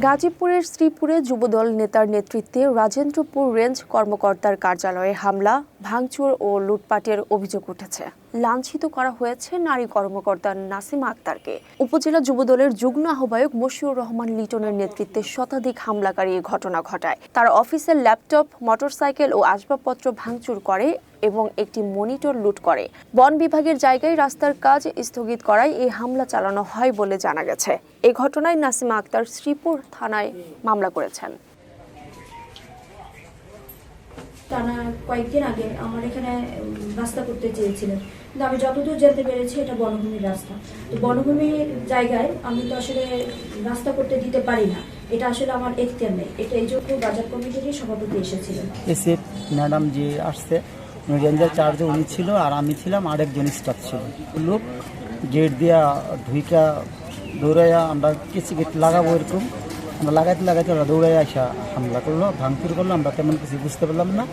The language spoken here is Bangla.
গাজীপুরের শ্রীপুরে যুবদল নেতার নেতৃত্বে রাজেন্দ্রপুর রেঞ্জ কর্মকর্তার কার্যালয়ে হামলা, ভাঙচুর ও লুটপাটের অভিযোগ উঠেছে। লাঞ্ছিত করা হয়েছে নারী কর্মকর্তা নাসিমা আক্তারকে। উপজেলা যুবদলের যুগ্ম আহ্বায়ক মশিউর রহমান লিটনের নেতৃত্বে শতাধিক হামলাকারী এই ঘটনা ঘটায়। তার অফিসের ল্যাপটপ, মোটরসাইকেল ও আসবাবপত্র ভাঙচুর করে এবং একটি মনিটর লুট করে। বন বিভাগের জায়গায় রাস্তার কাজ স্থগিত করায় এই হামলা চালানো হয় বলে জানা গেছে। এই ঘটনায় নাসিমা আক্তার শ্রীপুর থানায় মামলা করেছেন। টানা কয়েকদিন আগে আমার এখানে রাস্তা করতে চেয়েছিলেন, কিন্তু আমি যতদূর জানতে পেরেছি এটা বনভূমির রাস্তা। তো বনভূমির জায়গায় আমি তো আসলে রাস্তা করতে দিতে পারি না, এটা আসলে আমার এখতিয়ার নেই। এটা এই জন্য বাজার কমিটিরই সভাপতি এসেছিলেন। এসে ম্যাডাম যে আসছে রেঞ্জার চার্জে উনি ছিল আর আমি ছিলাম, আরেকজন স্টাফ ছিল। লোক গেট দিয়া ঢুইকা দৌড়াইয়া আমরা কিছু গেট লাগাবো এরকম আমরা লাগাইতে ওরা দৌড়াইয়া আসা হামলা করলো, ভাঙচুর করলো। আমরা তেমন কিছু বুঝতে পারলাম না।